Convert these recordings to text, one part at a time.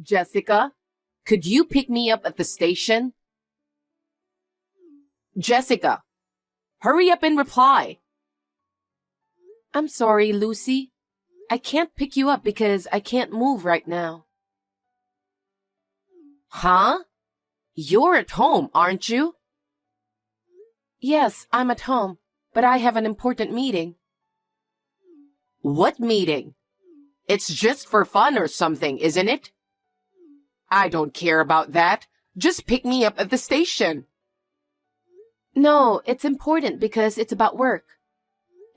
Jessica, could you pick me up at the station? Jessica, hurry up and reply. I'm sorry, Lucy. I can't pick you up because I can't move right now. Huh? You're at home, aren't you? Yes, I'm at home, but I have an important meeting. What meeting? It's just for fun or something, isn't it? I don't care about that. Just pick me up at the station. No, it's important because it's about work.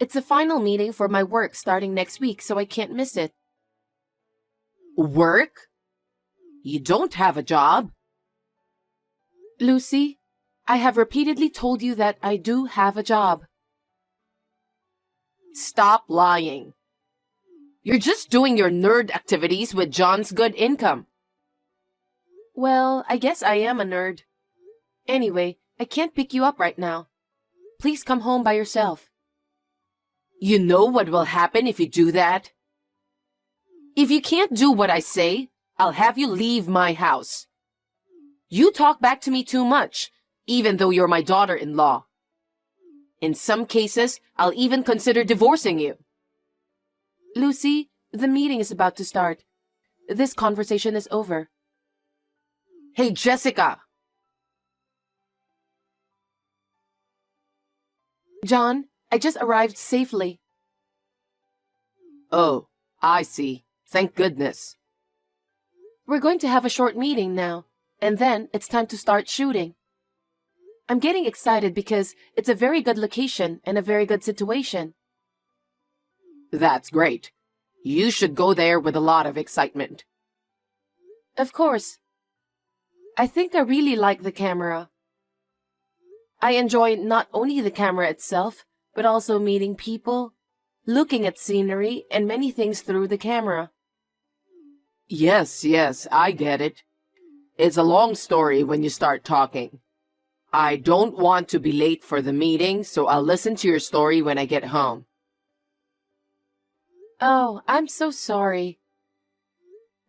It's a final meeting for my work starting next week, so I can't miss it. Work? You don't have a job? Lucy, I have repeatedly told you that I do have a job. Stop lying. You're just doing your nerd activities with John's good income. Well, I guess I am a nerd. Anyway, I can't pick you up right now. Please come home by yourself. You know what will happen if you do that? If you can't do what I say, I'll have you leave my house. You talk back to me too much, even though you're my daughter-in-law. In some cases, I'll even consider divorcing you. Lucy, the meeting is about to start. This conversation is over. Hey, Jessica! John, I just arrived safely. Oh, I see. Thank goodness. We're going to have a short meeting now, and then it's time to start shooting. I'm getting excited because it's a very good location and a very good situation. That's great. You should go there with a lot of excitement. Of course. I think I really like the camera. I enjoy not only the camera itself, but also meeting people, looking at scenery, and many things through the camera. Yes, I get it. It's a long story when you start talking. I don't want to be late for the meeting, so I'll listen to your story when I get home. Oh, I'm so sorry.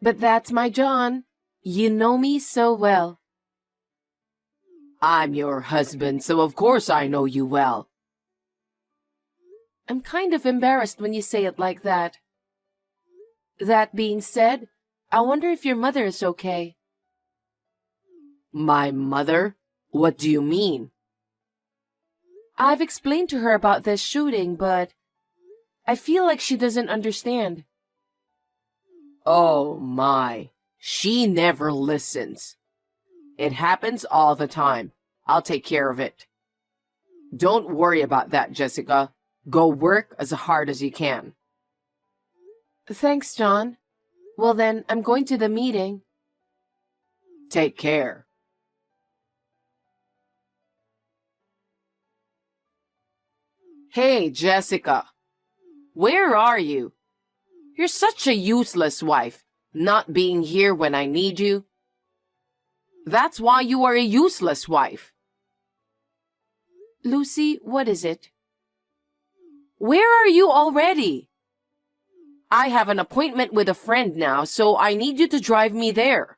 But that's my John. You know me so well. I'm your husband, so of course I know you well. I'm kind of embarrassed when you say it like that. That being said, I wonder if your mother is okay. My mother? What do you mean? I've explained to her about this shooting, but I feel like she doesn't understand. Oh my, she never listens. It happens all the time. I'll take care of it. Don't worry about that, Jessica. Go work as hard as you can. Thanks, John. Well then, I'm going to the meeting. Take care. Hey, Jessica. Where are you? You're such a useless wife, not being here when I need you. That's why you are a useless wife. Lucy, what is it? Where are you already? I have an appointment with a friend now, so I need you to drive me there.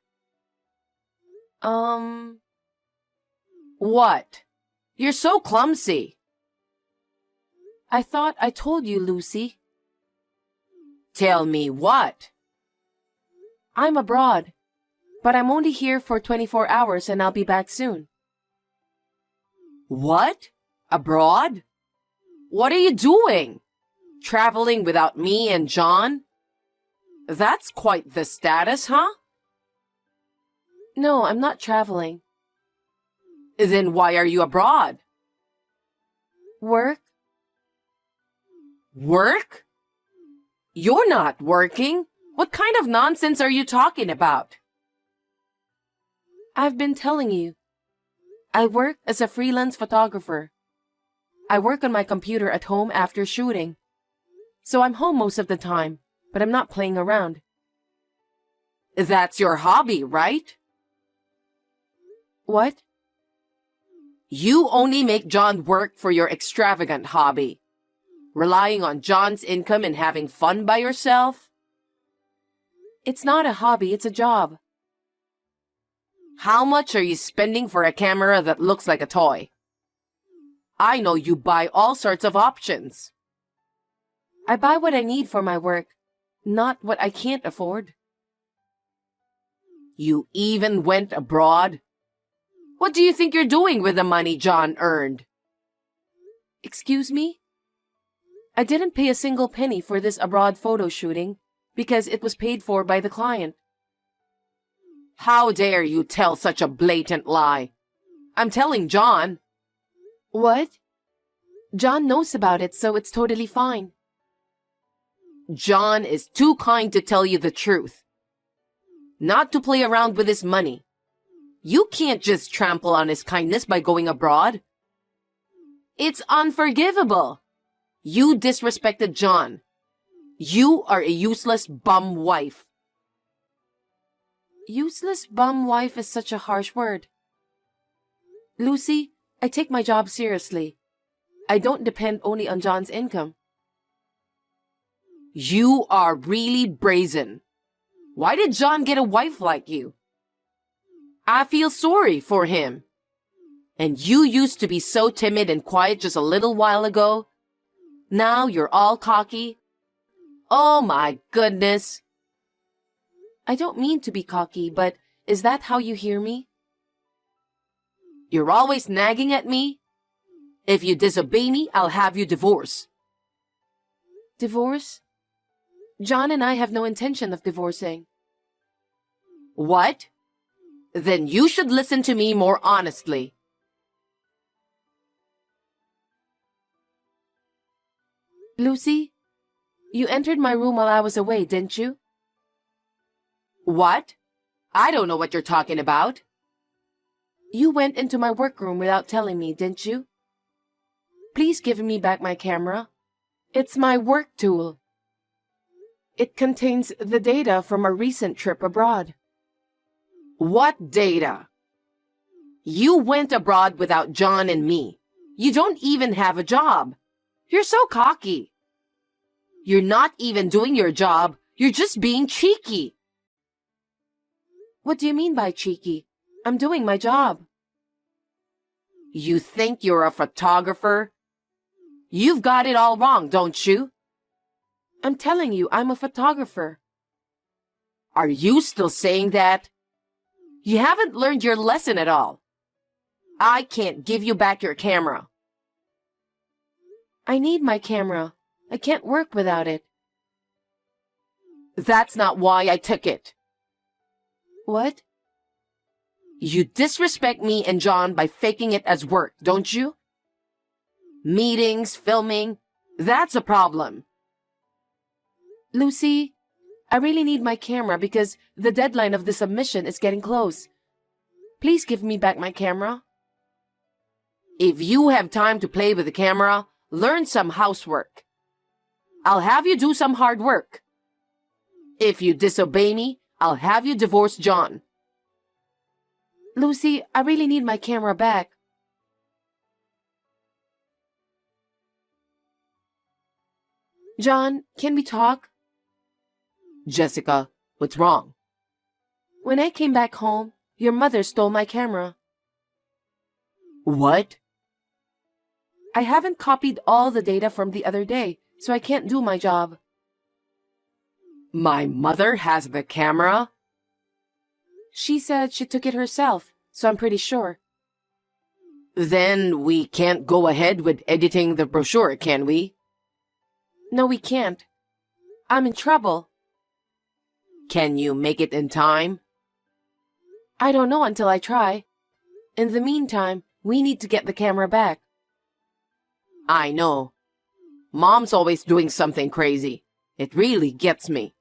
What? You're so clumsy. I thought I told you, Lucy. Tell me what? I'm abroad, but I'm only here for 24 hours and I'll be back soon. What? Abroad? What are you doing? Traveling without me and John? That's quite the status, huh? No, I'm not traveling. Then why are you abroad? Work. Work? You're not working. What kind of nonsense are you talking about? I've been telling you. I work as a freelance photographer. I work on my computer at home after shooting. So I'm home most of the time, but I'm not playing around. That's your hobby, right? What? You only make John work for your extravagant hobby. Relying on John's income and having fun by yourself? It's not a hobby, it's a job. How much are you spending for a camera that looks like a toy? I know you buy all sorts of options. I buy what I need for my work, not what I can't afford. You even went abroad? What do you think you're doing with the money John earned? Excuse me? I didn't pay a single penny for this abroad photo shooting because it was paid for by the client. How dare you tell such a blatant lie? I'm telling John. What? John knows about it, so it's totally fine. John is too kind to tell you the truth. Not to play around with his money. You can't just trample on his kindness by going abroad. It's unforgivable. You disrespected John. You are a useless bum wife. Useless bum wife is such a harsh word. Lucy, I take my job seriously. I don't depend only on John's income. You are really brazen. Why did John get a wife like you? I feel sorry for him. And you used to be so timid and quiet just a little while ago. Now you're all cocky. Oh my goodness. I don't mean to be cocky, but is that how you hear me? You're always nagging at me. If you disobey me, I'll have you divorced. Divorce? John and I have no intention of divorcing. What? Then you should listen to me more honestly. Lucy, you entered my room while I was away, didn't you? What? I don't know what you're talking about. You went into my workroom without telling me, didn't you? Please give me back my camera. It's my work tool. It contains the data from a recent trip abroad. What data? You went abroad without John and me. You don't even have a job. You're so cocky. You're not even doing your job. You're just being cheeky. What do you mean by cheeky? I'm doing my job. You think you're a photographer? You've got it all wrong, don't you? I'm telling you, I'm a photographer. Are you still saying that? You haven't learned your lesson at all. I can't give you back your camera. I need my camera. I can't work without it. That's not why I took it. What? You disrespect me and John by faking it as work, don't you? Meetings, filming, that's a problem. Lucy, I really need my camera because the deadline of the submission is getting close. Please give me back my camera. If you have time to play with the camera, learn some housework. I'll have you do some hard work. If you disobey me, I'll have you divorce John. Lucy, I really need my camera back. John, can we talk? Jessica, what's wrong? When I came back home, your mother stole my camera. What? I haven't copied all the data from the other day, so I can't do my job. My mother has the camera? She said she took it herself, so I'm pretty sure. Then we can't go ahead with editing the brochure, can we? No, we can't. I'm in trouble. Can you make it in time? I don't know until I try. In the meantime, we need to get the camera back. I know. Mom's always doing something crazy. It really gets me.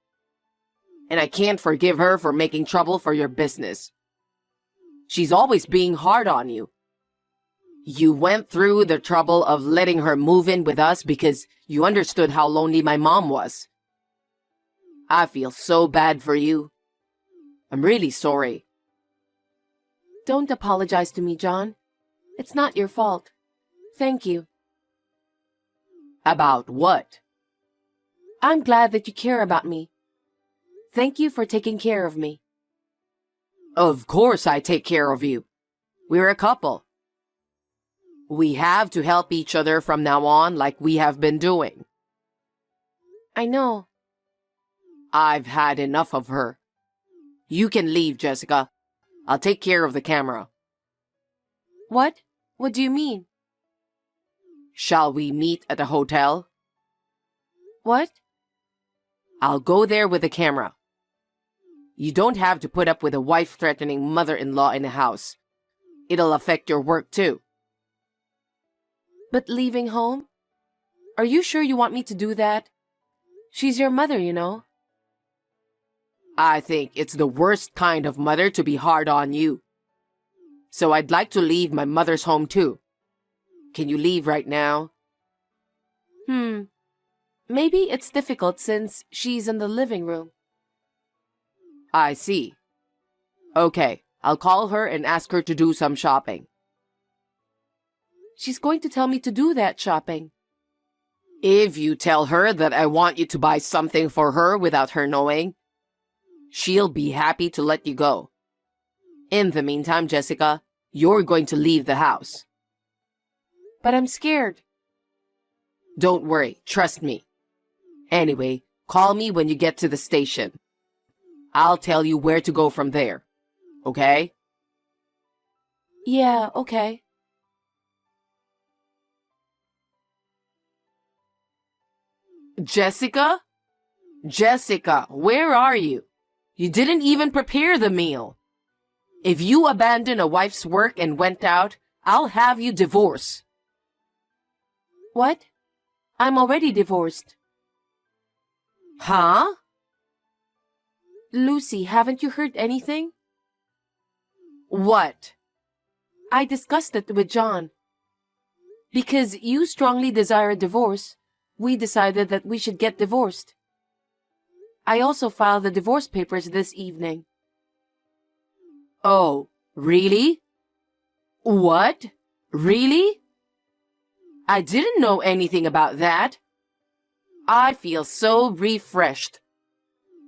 And I can't forgive her for making trouble for your business. She's always being hard on you. You went through the trouble of letting her move in with us because you understood how lonely my mom was. I feel so bad for you. I'm really sorry. Don't apologize to me, John. It's not your fault. Thank you. About what? I'm glad that you care about me. Thank you for taking care of me. Of course I take care of you. We're a couple. We have to help each other from now on like we have been doing. I know. I've had enough of her. You can leave, Jessica. I'll take care of the camera. What? What do you mean? Shall we meet at the hotel? What? I'll go there with the camera. You don't have to put up with a wife-threatening mother-in-law in the house. It'll affect your work too. But leaving home? Are you sure you want me to do that? She's your mother, you know. I think it's the worst kind of mother to be hard on you. So I'd like to leave my mother's home too. Can you leave right now? Maybe it's difficult since she's in the living room. I see. Okay, I'll call her and ask her to do some shopping. She's going to tell me to do that shopping. If you tell her that I want you to buy something for her without her knowing, she'll be happy to let you go. In the meantime, Jessica, you're going to leave the house. But I'm scared. Don't worry, trust me. Anyway, call me when you get to the station. I'll tell you where to go from there. Okay? Yeah, okay. Jessica? Jessica, where are you? You didn't even prepare the meal. If you abandon a wife's work and went out, I'll have you divorced. What? I'm already divorced. Huh? Lucy, haven't you heard anything? What? I discussed it with John. Because you strongly desire a divorce, we decided that we should get divorced. I also filed the divorce papers this evening. Oh, really? What? Really? I didn't know anything about that. I feel so refreshed.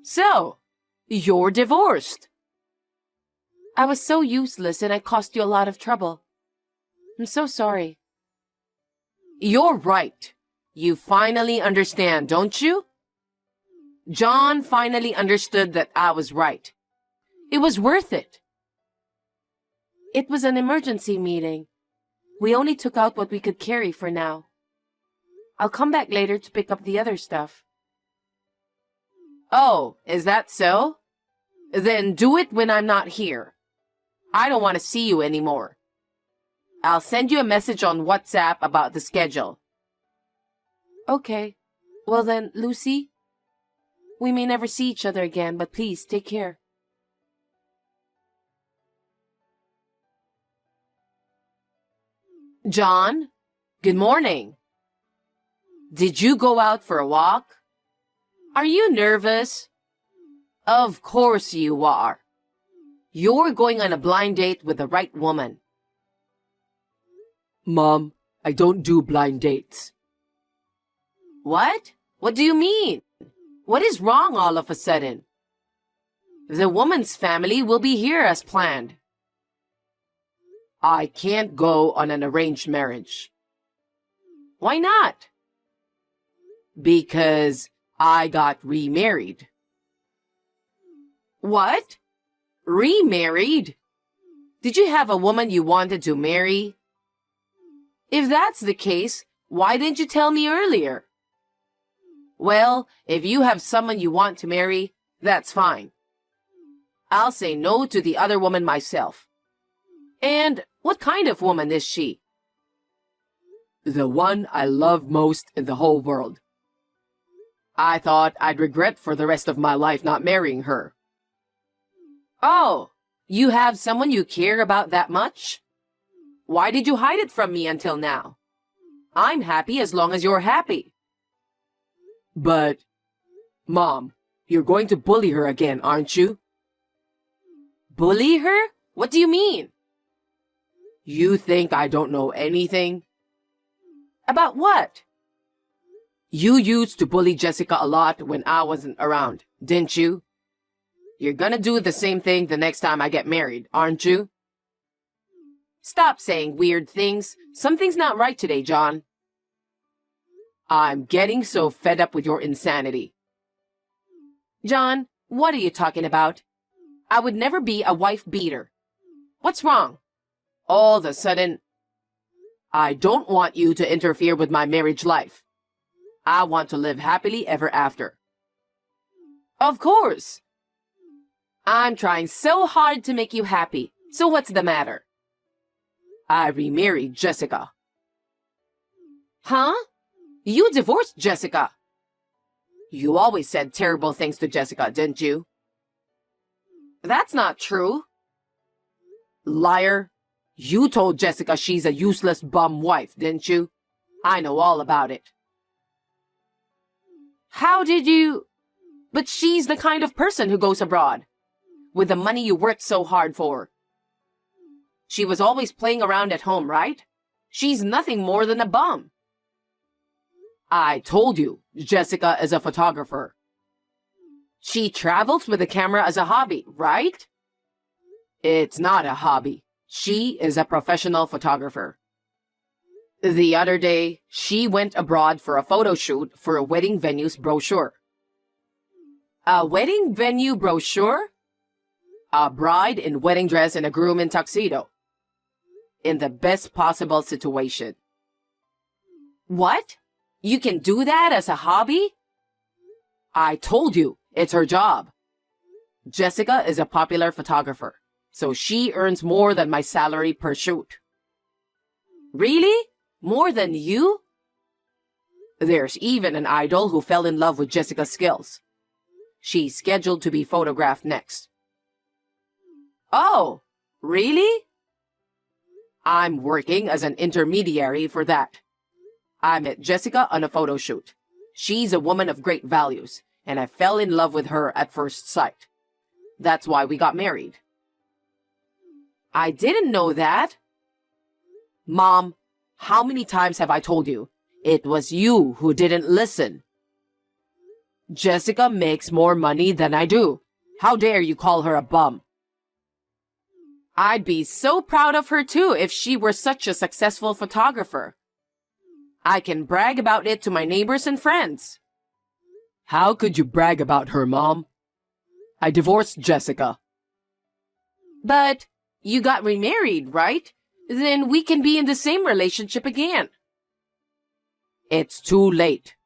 So, you're divorced. I was so useless and I caused you a lot of trouble. I'm so sorry. You're right. You finally understand, don't you? John finally understood that I was right. It was worth it. It was an emergency meeting. We only took out what we could carry for now. I'll come back later to pick up the other stuff. Oh, is that so? Then do it when I'm not here. I don't want to see you anymore. I'll send you a message on WhatsApp about the schedule. Okay. Well then, Lucy, we may never see each other again, but please take care. John, good morning. Did you go out for a walk? Are you nervous? Of course you are. You're going on a blind date with the right woman. Mom, I don't do blind dates. What? What do you mean? What is wrong all of a sudden? The woman's family will be here as planned. I can't go on an arranged marriage. Why not? Because I got remarried. What? Remarried? Did you have a woman you wanted to marry? If that's the case, why didn't you tell me earlier? Well, if you have someone you want to marry, that's fine. I'll say no to the other woman myself. And what kind of woman is she? The one I love most in the whole world. I thought I'd regret for the rest of my life not marrying her. Oh, you have someone you care about that much? Why did you hide it from me until now? I'm happy as long as you're happy. But, Mom, you're going to bully her again, aren't you? Bully her? What do you mean? You think I don't know anything? About what? You used to bully Jessica a lot when I wasn't around, didn't you? You're gonna do the same thing the next time I get married, aren't you? Stop saying weird things. Something's not right today, John. I'm getting so fed up with your insanity. John, what are you talking about? I would never be a wife beater. What's wrong? All of a sudden, I don't want you to interfere with my marriage life. I want to live happily ever after. Of course. I'm trying so hard to make you happy. So what's the matter? I remarried Jessica. Huh? You divorced Jessica. You always said terrible things to Jessica, didn't you? That's not true. Liar. You told Jessica she's a useless bum wife, didn't you? I know all about it. How did you... But she's the kind of person who goes abroad, with the money you worked so hard for. She was always playing around at home, right? She's nothing more than a bum. I told you, Jessica is a photographer. She travels with a camera as a hobby, right? It's not a hobby. She is a professional photographer. The other day, she went abroad for a photo shoot for a wedding venue's brochure. A wedding venue brochure? A bride in wedding dress and a groom in tuxedo. In the best possible situation. What? You can do that as a hobby? I told you, it's her job. Jessica is a popular photographer, so she earns more than my salary per shoot. Really? More than you? There's even an idol who fell in love with Jessica's skills. She's scheduled to be photographed next. Oh, really? I'm working as an intermediary for that. I met Jessica on a photo shoot. She's a woman of great values, and I fell in love with her at first sight. That's why we got married. I didn't know that. Mom, how many times have I told you? It was you who didn't listen. Jessica makes more money than I do. How dare you call her a bum? I'd be so proud of her too if she were such a successful photographer. I can brag about it to my neighbors and friends. How could you brag about her, Mom? I divorced Jessica. But you got remarried, right? Then we can be in the same relationship again. It's too late.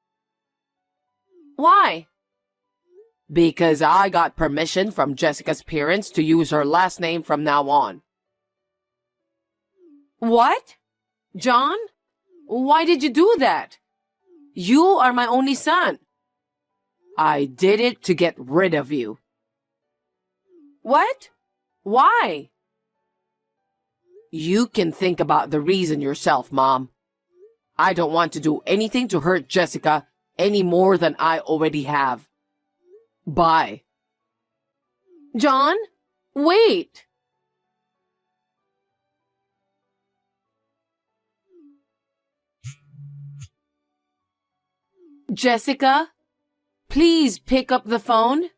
Why? Because I got permission from Jessica's parents to use her last name from now on. What? John? Why did you do that? You are my only son. I did it to get rid of you. What? Why? You can think about the reason yourself, Mom. I don't want to do anything to hurt Jessica any more than I already have. Bye. John, wait. Jessica, please pick up the phone.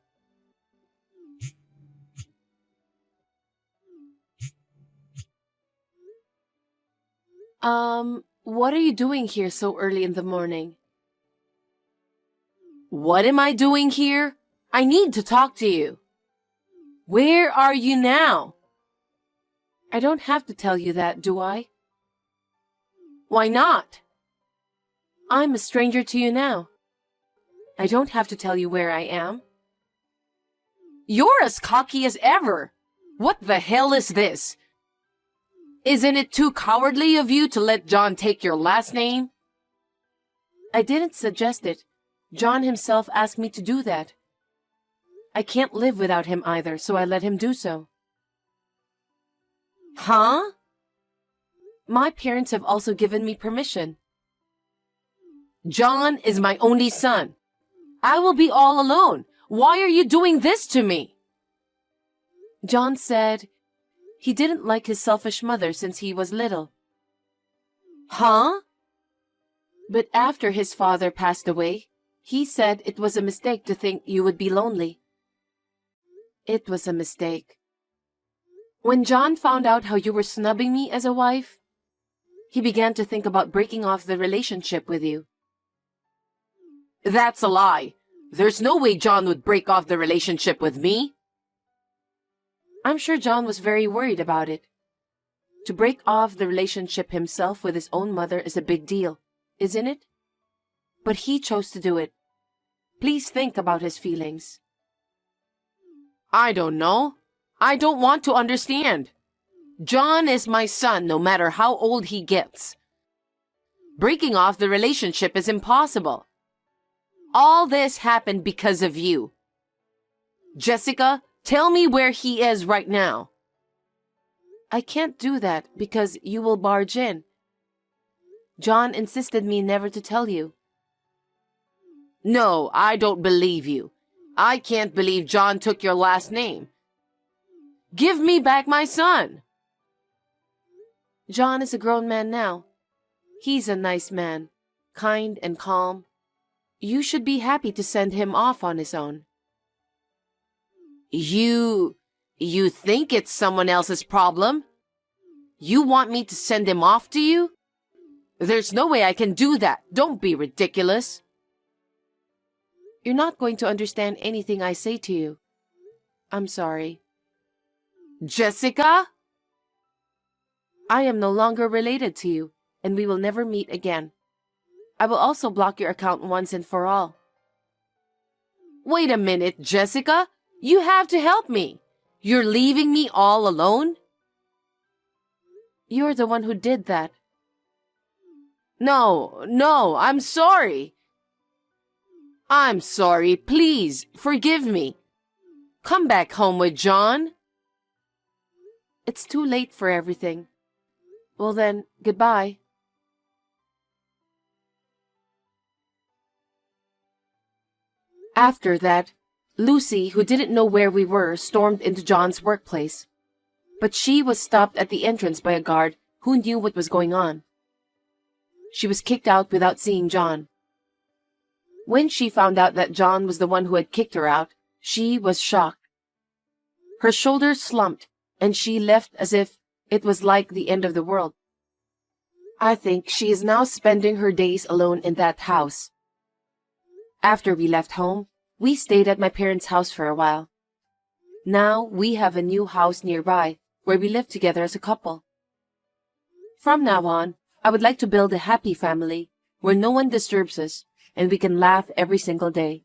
What are you doing here so early in the morning? What am I doing here? I need to talk to you. Where are you now? I don't have to tell you that, do I? Why not? I'm a stranger to you now. I don't have to tell you where I am. You're as cocky as ever. What the hell is this? Isn't it too cowardly of you to let John take your last name? I didn't suggest it. John himself asked me to do that. I can't live without him either, so I let him do so. Huh? My parents have also given me permission. John is my only son. I will be all alone. Why are you doing this to me? John said he didn't like his selfish mother since he was little. Huh? But after his father passed away, he said it was a mistake to think you would be lonely. It was a mistake. When John found out how you were snubbing me as a wife, he began to think about breaking off the relationship with you. That's a lie. There's no way John would break off the relationship with me. I'm sure John was very worried about it. To break off the relationship himself with his own mother is a big deal, isn't it? But he chose to do it. Please think about his feelings. I don't know. I don't want to understand. John is my son no matter how old he gets. Breaking off the relationship is impossible. All this happened because of you. Jessica, tell me where he is right now. I can't do that because you will barge in. John insisted me never to tell you. No, I don't believe you. I can't believe John took your last name. Give me back my son. John is a grown man now. He's a nice man, kind and calm. You should be happy to send him off on his own. You think it's someone else's problem? You want me to send him off to you? There's no way I can do that. Don't be ridiculous. You're not going to understand anything I say to you. I'm sorry. Jessica? I am no longer related to you, and we will never meet again. I will also block your account once and for all. Wait a minute, Jessica. You have to help me. You're leaving me all alone? You're the one who did that. No, I'm sorry. I'm sorry. Please, forgive me. Come back home with John. It's too late for everything. Well then, goodbye. After that, Lucy, who didn't know where we were, stormed into John's workplace. But she was stopped at the entrance by a guard who knew what was going on. She was kicked out without seeing John. When she found out that John was the one who had kicked her out, she was shocked. Her shoulders slumped, and she left as if it was like the end of the world. I think she is now spending her days alone in that house. After we left home, we stayed at my parents' house for a while. Now we have a new house nearby where we live together as a couple. From now on, I would like to build a happy family where no one disturbs us and we can laugh every single day.